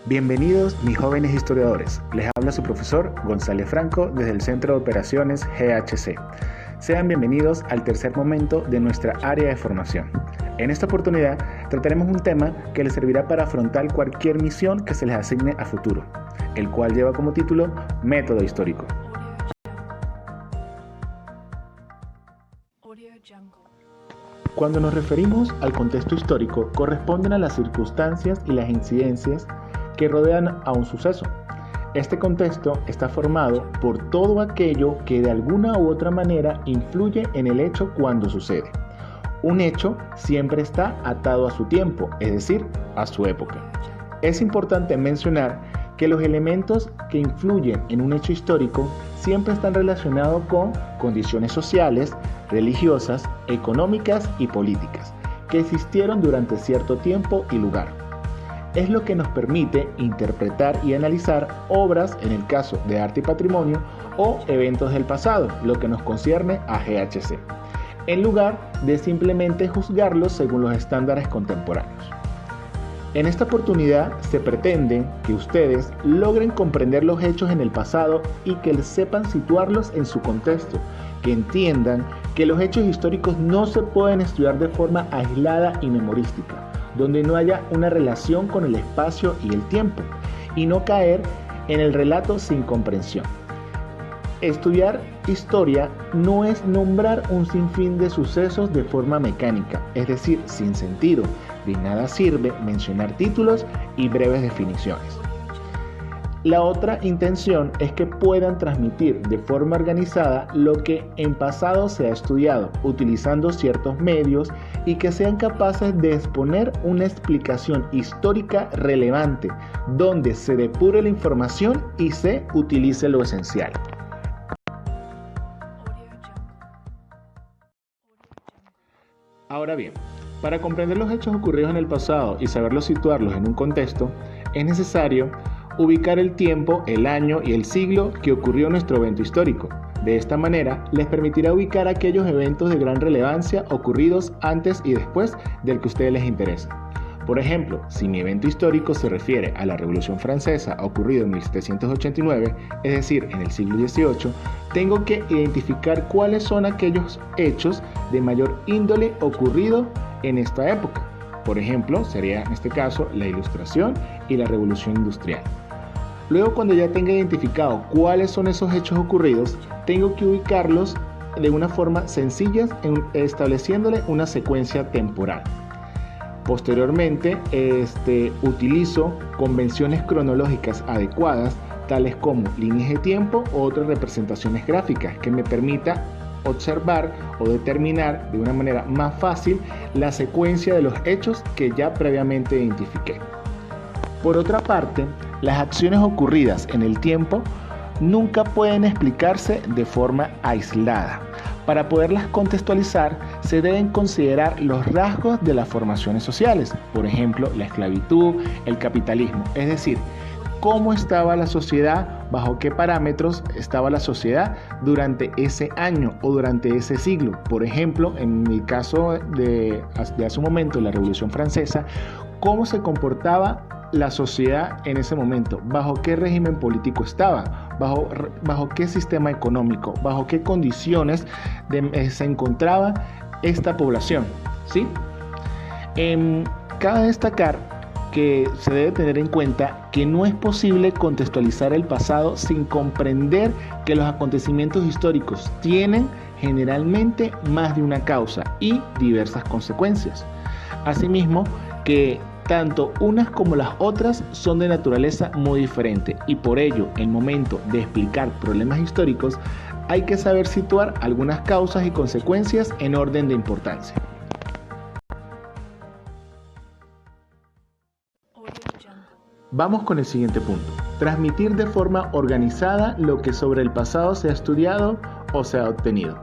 Bienvenidos mis jóvenes historiadores, les habla su profesor González Franco desde el Centro de Operaciones GHC. Sean bienvenidos al tercer momento de nuestra área de formación. En esta oportunidad trataremos un tema que les servirá para afrontar cualquier misión que se les asigne a futuro, el cual lleva como título Método Histórico. Cuando nos referimos al contexto histórico, corresponden a las circunstancias y las incidencias que rodean a un suceso. Este contexto está formado por todo aquello que de alguna u otra manera influye en el hecho cuando sucede. Un hecho siempre está atado a su tiempo, es decir, a su época. Es importante mencionar que los elementos que influyen en un hecho histórico siempre están relacionados con condiciones sociales, religiosas, económicas y políticas, que existieron durante cierto tiempo y lugar. Es lo que nos permite interpretar y analizar obras en el caso de arte y patrimonio o eventos del pasado, lo que nos concierne a GHC, en lugar de simplemente juzgarlos según los estándares contemporáneos. En esta oportunidad se pretende que ustedes logren comprender los hechos en el pasado y que sepan situarlos en su contexto, que entiendan que los hechos históricos no se pueden estudiar de forma aislada y memorística, donde no haya una relación con el espacio y el tiempo, y no caer en el relato sin comprensión. Estudiar historia no es nombrar un sinfín de sucesos de forma mecánica, es decir, sin sentido. De nada sirve mencionar títulos y breves definiciones. La otra intención es que puedan transmitir de forma organizada lo que en pasado se ha estudiado, utilizando ciertos medios y que sean capaces de exponer una explicación histórica relevante, donde se depure la información y se utilice lo esencial. Ahora bien, para comprender los hechos ocurridos en el pasado y saberlos situarlos en un contexto, es necesario ubicar el tiempo, el año y el siglo que ocurrió nuestro evento histórico. De esta manera, les permitirá ubicar aquellos eventos de gran relevancia ocurridos antes y después del que a ustedes les interesa. Por ejemplo, si mi evento histórico se refiere a la Revolución Francesa ocurrido en 1789, es decir, en el siglo XVIII, tengo que identificar cuáles son aquellos hechos de mayor índole ocurrido en esta época. Por ejemplo, sería en este caso la Ilustración y la Revolución Industrial. Luego, cuando ya tenga identificado cuáles son esos hechos ocurridos, tengo que ubicarlos de una forma sencilla, estableciéndole una secuencia temporal. Posteriormente, utilizo convenciones cronológicas adecuadas, tales como líneas de tiempo o otras representaciones gráficas que me permita observar o determinar de una manera más fácil la secuencia de los hechos que ya previamente identifiqué. Por otra parte, las acciones ocurridas en el tiempo nunca pueden explicarse de forma aislada. Para poderlas contextualizar, se deben considerar los rasgos de las formaciones sociales, por ejemplo, la esclavitud, el capitalismo, es decir, cómo estaba la sociedad, bajo qué parámetros estaba la sociedad durante ese año o durante ese siglo. Por ejemplo, en mi caso de hace un momento, la Revolución Francesa, cómo se comportaba la sociedad en ese momento, bajo qué régimen político estaba, bajo qué sistema económico, bajo qué condiciones se encontraba esta población, ¿sí? Cabe destacar que se debe tener en cuenta que no es posible contextualizar el pasado sin comprender que los acontecimientos históricos tienen generalmente más de una causa y diversas consecuencias. Asimismo, que tanto unas como las otras son de naturaleza muy diferente y por ello, en momento de explicar problemas históricos, hay que saber situar algunas causas y consecuencias en orden de importancia. Vamos con el siguiente punto. Transmitir de forma organizada lo que sobre el pasado se ha estudiado o se ha obtenido.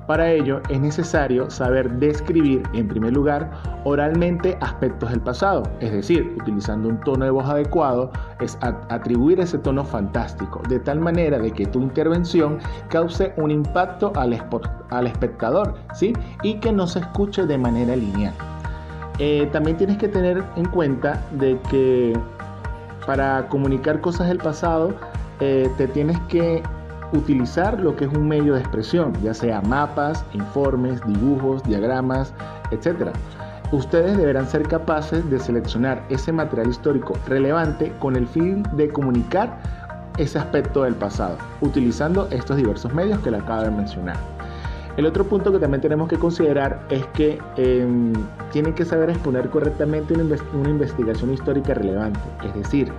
Para ello es necesario saber describir, en primer lugar, oralmente aspectos del pasado, es decir, utilizando un tono de voz adecuado, es atribuir ese tono fantástico, de tal manera de que tu intervención cause un impacto al espectador, ¿sí? Y que no se escuche de manera lineal. También tienes que tener en cuenta de que para comunicar cosas del pasado te tienes que utilizar lo que es un medio de expresión, ya sea mapas, informes, dibujos, diagramas, etc. Ustedes deberán ser capaces de seleccionar ese material histórico relevante con el fin de comunicar ese aspecto del pasado, utilizando estos diversos medios que le acabo de mencionar. El otro punto que también tenemos que considerar es que tienen que saber exponer correctamente una investigación histórica relevante. Es decir,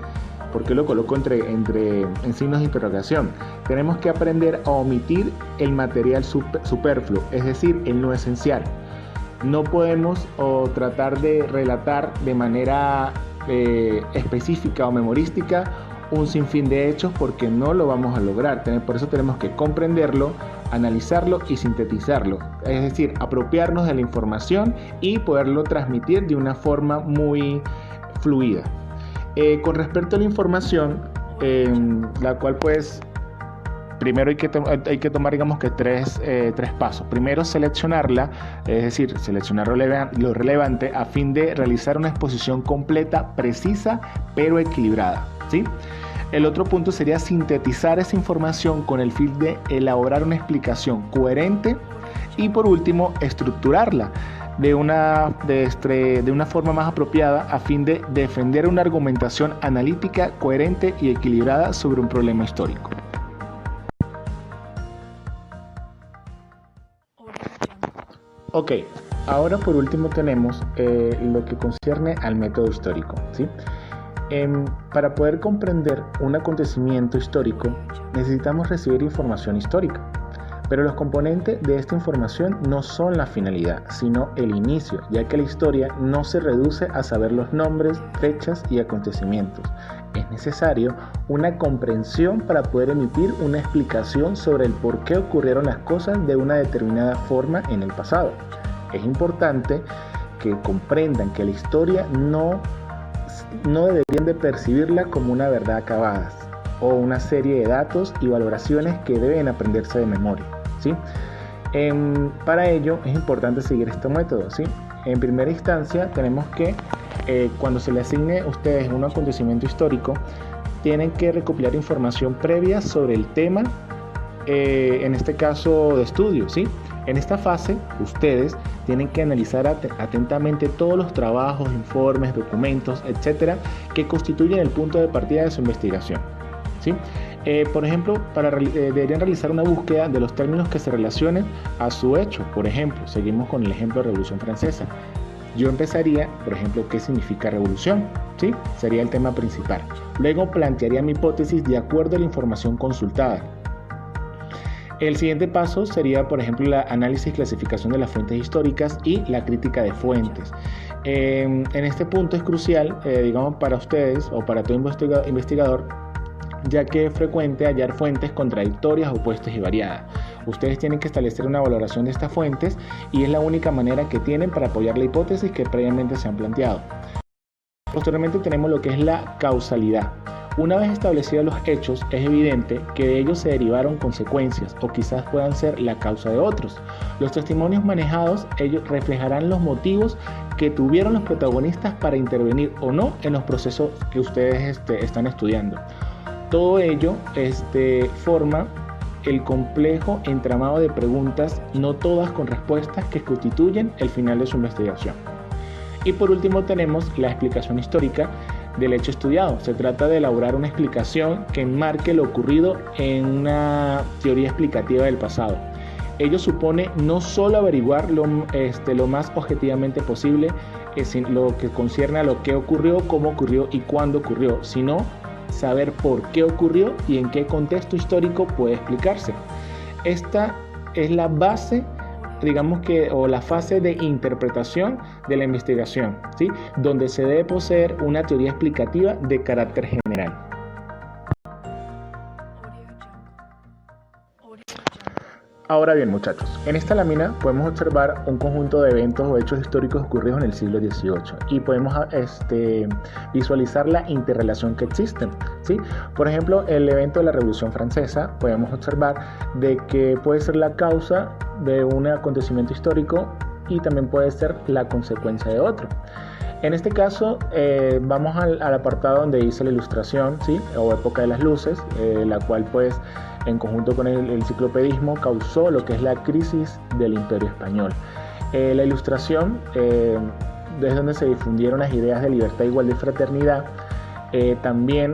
¿por qué lo coloco en signos de interrogación? Tenemos que aprender a omitir el material superfluo, es decir, el no esencial. No podemos tratar de relatar de manera específica o memorística un sinfín de hechos porque no lo vamos a lograr. Por eso tenemos que comprenderlo, analizarlo y sintetizarlo. Es decir, apropiarnos de la información y poderlo transmitir de una forma muy fluida. Con respecto a la información, la cual pues primero hay que tomar digamos que tres pasos. Primero, seleccionarla, es decir, seleccionar lo relevante a fin de realizar una exposición completa, precisa, pero equilibrada, ¿sí? El otro punto sería sintetizar esa información con el fin de elaborar una explicación coherente y por último, estructurarla de una forma más apropiada a fin de defender una argumentación analítica, coherente y equilibrada sobre un problema histórico. Ok, ahora por último tenemos lo que concierne al método histórico, ¿sí? Para poder comprender un acontecimiento histórico necesitamos recibir información histórica, pero los componentes de esta información no son la finalidad, sino el inicio, ya que la historia no se reduce a saber los nombres, fechas y acontecimientos. Es necesario una comprensión para poder emitir una explicación sobre el por qué ocurrieron las cosas de una determinada forma en el pasado. Es importante que comprendan que la historia no deberían de percibirla como una verdad acabada o una serie de datos y valoraciones que deben aprenderse de memoria, ¿sí? Para ello es importante seguir este método, ¿sí? En primera instancia tenemos que cuando se le asigne a ustedes un acontecimiento histórico, tienen que recopilar información previa sobre el tema, en este caso de estudio, ¿sí? En esta fase, ustedes tienen que analizar atentamente todos los trabajos, informes, documentos, etcétera, que constituyen el punto de partida de su investigación, ¿sí? Por ejemplo, deberían realizar una búsqueda de los términos que se relacionen a su hecho. Por ejemplo, seguimos con el ejemplo de Revolución Francesa. Yo empezaría, por ejemplo, ¿qué significa revolución? ¿Sí? Sería el tema principal. Luego plantearía mi hipótesis de acuerdo a la información consultada. El siguiente paso sería, por ejemplo, el análisis y clasificación de las fuentes históricas y la crítica de fuentes. En este punto es crucial, digamos, para ustedes o para todo investigador, ya que es frecuente hallar fuentes contradictorias, opuestas y variadas. Ustedes tienen que establecer una valoración de estas fuentes y es la única manera que tienen para apoyar la hipótesis que previamente se han planteado. Posteriormente tenemos lo que es la causalidad. Una vez establecidos los hechos, es evidente que de ellos se derivaron consecuencias o quizás puedan ser la causa de otros. Los testimonios manejados, ellos reflejarán los motivos que tuvieron los protagonistas para intervenir o no en los procesos que ustedes están estudiando. Todo ello forma el complejo entramado de preguntas, no todas con respuestas, que constituyen el final de su investigación. Y por último tenemos la explicación histórica del hecho estudiado. Se trata de elaborar una explicación que enmarque lo ocurrido en una teoría explicativa del pasado. Ello supone no solo averiguar lo más objetivamente posible lo que concierne a lo que ocurrió, cómo ocurrió y cuándo ocurrió, sino saber por qué ocurrió y en qué contexto histórico puede explicarse. Esta es la base, digamos que, o la fase de interpretación de la investigación, ¿sí? Donde se debe poseer una teoría explicativa de carácter general. Ahora bien, muchachos, en esta lámina podemos observar un conjunto de eventos o hechos históricos ocurridos en el siglo XVIII y podemos visualizar la interrelación que existen, ¿sí? Por ejemplo, el evento de la Revolución Francesa, podemos observar de que puede ser la causa de un acontecimiento histórico y también puede ser la consecuencia de otro. En este caso, vamos al apartado donde dice la Ilustración, ¿sí? O época de las luces, la cual pues en conjunto con el enciclopedismo causó lo que es la crisis del Imperio Español. La Ilustración, desde donde se difundieron las ideas de libertad, igualdad y fraternidad, también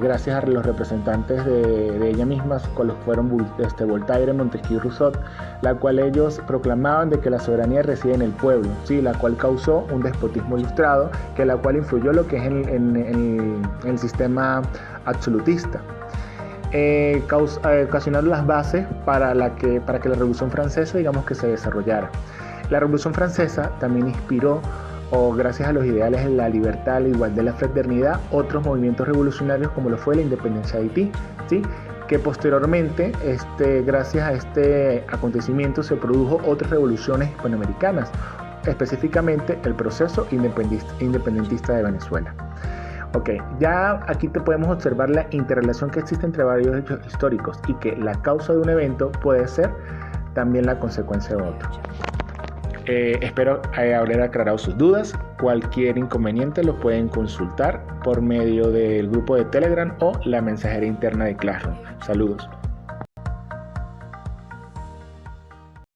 gracias a los representantes de ella misma, con los que fueron Voltaire, Montesquieu y Rousseau, la cual ellos proclamaban de que la soberanía reside en el pueblo, ¿sí? La cual causó un despotismo ilustrado, que la cual influyó lo que es en el sistema absolutista, ocasionando las bases para que la Revolución Francesa, digamos, que se desarrollara. La Revolución Francesa también inspiró, o gracias a los ideales de la libertad, la igualdad y la fraternidad, otros movimientos revolucionarios como lo fue la independencia de Haití, ¿sí? Que posteriormente, gracias a este acontecimiento, se produjo otras revoluciones hispanoamericanas, específicamente el proceso independentista de Venezuela. Ok, ya aquí te podemos observar la interrelación que existe entre varios hechos históricos y que la causa de un evento puede ser también la consecuencia de otro. Espero haber aclarado sus dudas. Cualquier inconveniente lo pueden consultar por medio del grupo de Telegram o la mensajera interna de Classroom. Saludos.